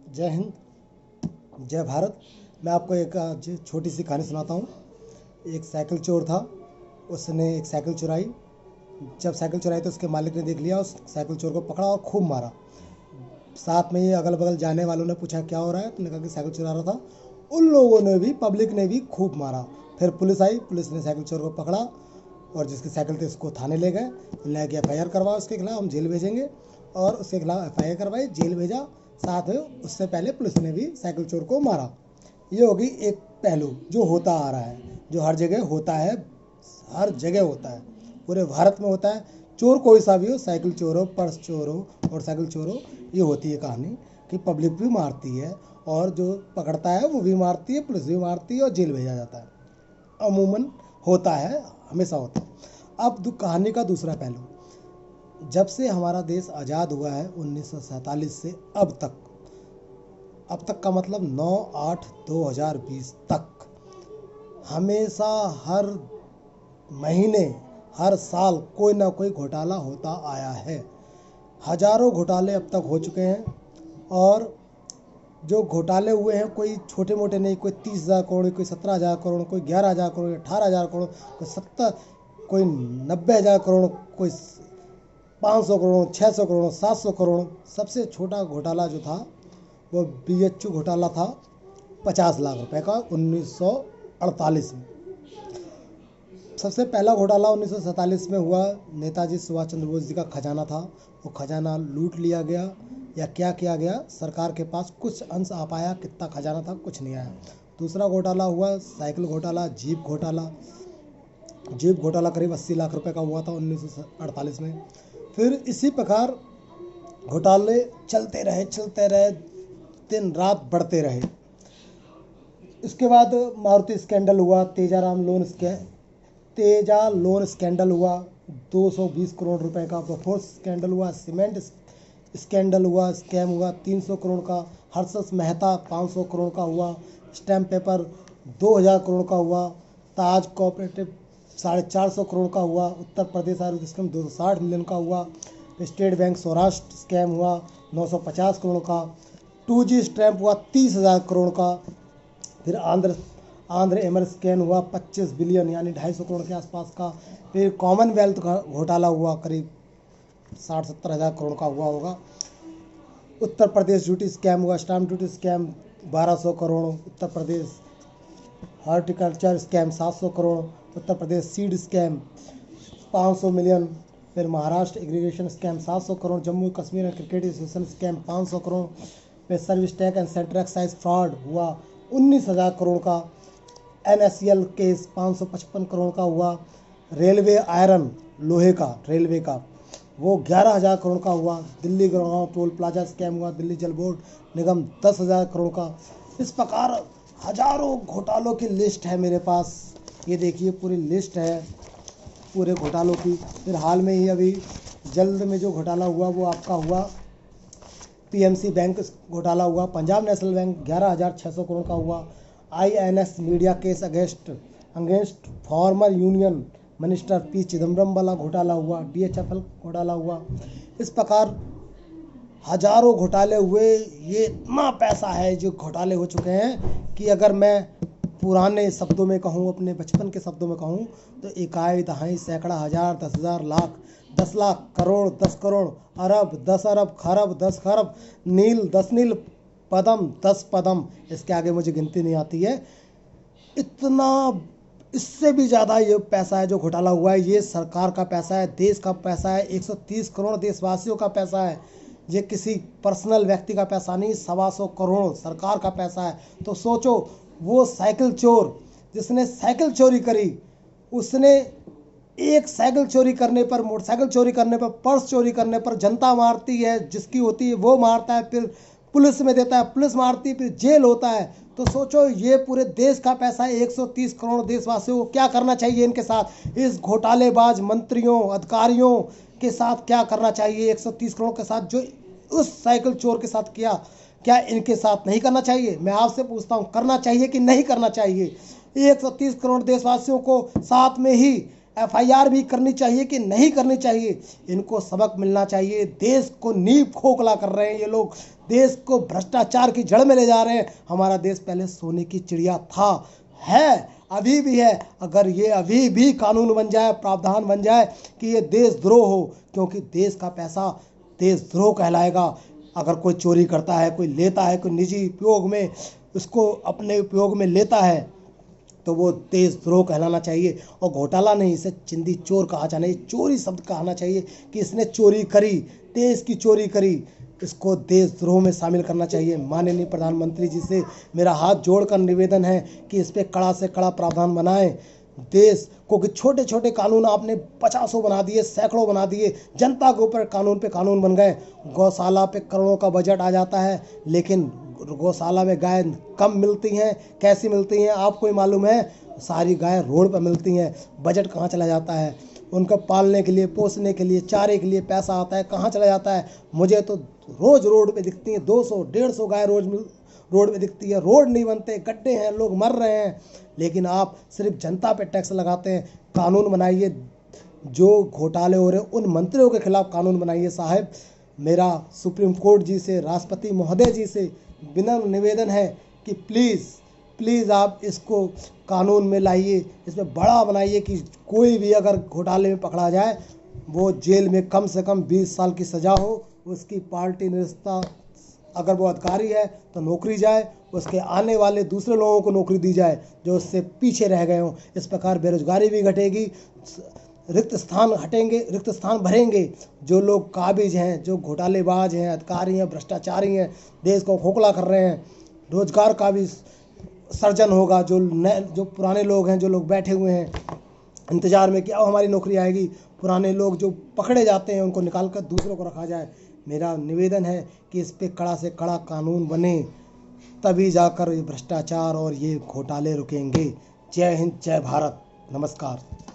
जय हिंद, जय भारत। मैं आपको एक छोटी सी कहानी सुनाता हूँ। एक साइकिल चोर था। उसने एक साइकिल चुराई। जब साइकिल चुराई तो उसके मालिक ने देख लिया, उस साइकिल चोर को पकड़ा और खूब मारा। साथ में ही अगल बगल जाने वालों ने पूछा क्या हो रहा है, तो उन्होंने कहा कि साइकिल चुरा रहा था। उन लोगों ने भी, पब्लिक ने भी खूब मारा। फिर पुलिस आई, पुलिस ने साइकिल चोर को पकड़ा और जिसकी साइकिल थी उसको थाने ले गए। ले गए FIR करवाओ, उसके खिलाफ हम जेल भेजेंगे। और उसके खिलाफ FIR करवाई, जेल भेजा। साथ में उससे पहले पुलिस ने भी साइकिल चोर को मारा। ये होगी एक पहलू जो होता आ रहा है, जो हर जगह होता है, हर जगह होता है, पूरे भारत में होता है। चोर कोई सा भी हो, साइकिल चोर हो, पर्स चोर हो, मोटरसाइकिल चोर हो, ये होती है कहानी कि पब्लिक भी मारती है और जो पकड़ता है वो भी मारती है, पुलिस भी मारती है और जेल भेजा जाता है। अमूमन होता है, हमेशा होता है। अब कहानी का दूसरा पहलू, जब से हमारा देश आज़ाद हुआ है 1947 से अब तक का मतलब 9/8/2020 तक हमेशा, हर महीने, हर साल कोई ना कोई घोटाला होता आया है। हजारों घोटाले अब तक हो चुके हैं। और जो घोटाले हुए हैं कोई छोटे मोटे नहीं, कोई 30,000 करोड़, कोई 17,000 करोड़, कोई 11,000 करोड़, 18,000 करोड़, कोई 90,000 करोड़, कोई 500 करोड़, 600 करोड़, 700 करोड़। सबसे छोटा घोटाला जो था वो BHU घोटाला था, 50 लाख रुपए का, 1948 में। सबसे पहला घोटाला 1947 में हुआ। नेताजी सुभाष चंद्र बोस जी का खजाना था, वो खजाना लूट लिया गया या क्या किया गया, सरकार के पास कुछ अंश आ पाया, कितना खजाना था कुछ नहीं आया। दूसरा घोटाला हुआ साइकिल घोटाला, जीप घोटाला। जीप घोटाला करीब 80 लाख रुपए का हुआ था 1948 में। फिर इसी प्रकार घोटाले चलते रहे, दिन रात बढ़ते रहे। इसके बाद मारुति स्कैंडल हुआ, तेजा लोन स्कैंडल हुआ, 220 करोड़ रुपए का। बोफोर्स स्कैंडल हुआ, सीमेंट स्कैंडल हुआ, स्कैम हुआ 300 करोड़ का। हर्षस मेहता 500 करोड़ का हुआ। स्टैम्प पेपर 2000 करोड़ का हुआ। ताज कोऑपरेटिव 450 करोड़ का हुआ। उत्तर प्रदेश आयुर्वेद स्कीम 260 मिलियन का हुआ। स्टेट बैंक सौराष्ट्र स्कैम हुआ 950 करोड़ का। 2G स्टैम्प हुआ 30,000 करोड़ का। फिर आंध्र एमर स्कैम हुआ 25 बिलियन यानी 250 करोड़ के आसपास का। फिर कॉमनवेल्थ का घोटाला हुआ, करीब 60-70 हज़ार करोड़ का हुआ होगा। उत्तर प्रदेश ड्यूटी स्कैम हुआ, stamp duty scam 1200 crore. Uttar Pradesh horticulture scam 700 crore. Uttar Pradesh seed scam 500 million. फिर Maharashtra aggregation scam 700 crore. Jammu Kashmir and cricket association scam 500 crore. फिर service tax and central excise fraud हुआ 19,000 करोड़ का। NSCL केस 555 करोड़ का हुआ। रेलवे आयरन, लोहे का, रेलवे का, वो 11,000 करोड़ का हुआ। Delhi Gurgaon toll plaza scam हुआ। दिल्ली जल बोर्ड निगम 10,000 करोड़ का। इस प्रकार हजारों घोटालों की लिस्ट है मेरे पास। ये देखिए पूरी लिस्ट है पूरे घोटालों की। फिर हाल में ही अभी जल्द में जो घोटाला हुआ वो आपका हुआ PMC बैंक घोटाला हुआ। पंजाब नेशनल बैंक 11,600 करोड़ का हुआ। INS media case against former union minister P Chidambaram वाला घोटाला हुआ। DHFL घोटाला हुआ। इस प्रकार हजारों घोटाले हुए। ये इतना पैसा है जो घोटाले हो चुके हैं कि अगर मैं पुराने शब्दों में कहूँ, अपने बचपन के शब्दों में कहूँ, तो इकाई, दहाई, सैकड़ा, हजार, 10,000, लाख, 10 लाख, करोड़, 10 करोड़, अरब, 10 अरब, खरब, 10 खरब, नील, 10 नील, पदम, 10 पदम। इसके आगे मुझे गिनती नहीं आती है। इतना, इससे भी ज़्यादा ये पैसा है जो घोटाला हुआ है। ये सरकार का पैसा है, देश का पैसा है, 130 करोड़ देशवासियों का पैसा है। ये किसी पर्सनल व्यक्ति का पैसा नहीं, 125 करोड़ सरकार का पैसा है। तो सोचो, वो साइकिल चोर जिसने साइकिल चोरी करी, उसने एक साइकिल चोरी करने पर, मोटरसाइकिल चोरी करने पर, पर्स चोरी करने पर जनता मारती है, जिसकी होती है वो मारता है, फिर पुलिस में देता है, पुलिस मारती है, फिर जेल होता है। तो सोचो, ये पूरे देश का पैसा है, 130 करोड़ देशवासियों को क्या करना चाहिए इनके साथ, इस घोटालेबाज मंत्रियों, अधिकारियों के साथ क्या करना चाहिए 130 करोड़ के साथ, जो उस साइकिल चोर के साथ किया, क्या इनके साथ नहीं करना चाहिए? मैं आपसे पूछता हूँ, करना चाहिए कि नहीं करना चाहिए? 130 करोड़ देशवासियों को साथ में ही एफआईआर भी करनी चाहिए कि नहीं करनी चाहिए, इनको सबक मिलना चाहिए। देश को नींव खोखला कर रहे हैं ये लोग, देश को भ्रष्टाचार की जड़ में ले जा रहे हैं। हमारा देश पहले सोने की चिड़िया था, है, अभी भी है। अगर ये अभी भी कानून बन जाए, प्रावधान बन जाए कि ये देशद्रोह हो, क्योंकि देश का पैसा देशद्रोह कहलाएगा। अगर कोई चोरी करता है, कोई लेता है, कोई निजी उपयोग में उसको अपने उपयोग में लेता है, तो वो देशद्रोह कहलाना चाहिए। और घोटाला नहीं, इसे चिंदी चोर कहा जाना, चोरी शब्द कहना चाहिए कि इसने चोरी करी, देश की चोरी करी, इसको देशद्रोह में शामिल करना चाहिए। माननीय प्रधानमंत्री जी से मेरा हाथ जोड़कर निवेदन है कि इस पे कड़ा से कड़ा प्रावधान बनाएं। देश को कि छोटे छोटे कानून आपने 50 बना दिए, सैकड़ों बना दिए, जनता के ऊपर कानून पे कानून बन गए। गौशाला पे करोड़ों का बजट आ जाता है, लेकिन गौशाला में गाय कम मिलती हैं। कैसी मिलती हैं आपको ही मालूम है, सारी गाय रोड पर मिलती हैं। बजट कहाँ चला जाता है? उनको पालने के लिए, पोसने के लिए, चारे के लिए पैसा आता है, कहाँ चला जाता है? मुझे तो रोज़ रोड पे दिखती हैं 200-150 गाय रोज रोड पे दिखती है। रोड नहीं बनते, गड्ढे हैं, लोग मर रहे हैं, लेकिन आप सिर्फ जनता पे टैक्स लगाते हैं। कानून बनाइए, जो घोटाले हो रहे हैं उन मंत्रियों के खिलाफ कानून बनाइए साहब। मेरा सुप्रीम कोर्ट जी से, राष्ट्रपति महोदय जी से विनम्र निवेदन है कि प्लीज़ आप इसको कानून में लाइए, इसमें बड़ा बनाइए कि कोई भी अगर घोटाले में पकड़ा जाए वो जेल में कम से कम 20 साल की सज़ा हो, उसकी पार्टी निरस्ता, अगर वो अधिकारी है तो नौकरी जाए, उसके आने वाले दूसरे लोगों को नौकरी दी जाए जो उससे पीछे रह गए हों। इस प्रकार बेरोजगारी भी घटेगी, रिक्त स्थान हटेंगे, रिक्त स्थान भरेंगे। जो लोग काबिज हैं, जो घोटालेबाज हैं, अधिकारी हैं, भ्रष्टाचारी हैं, देश को खोखला कर रहे हैं, रोजगार का भी सर्जन होगा। जो पुराने लोग हैं, जो लोग बैठे हुए हैं इंतजार में कि अब हमारी नौकरी आएगी, पुराने लोग जो पकड़े जाते हैं उनको निकाल कर दूसरों को रखा जाए। मेरा निवेदन है कि इस पे कड़ा से कड़ा कानून बने, तभी जाकर ये भ्रष्टाचार और ये घोटाले रुकेंगे। जय हिंद, जय भारत, नमस्कार।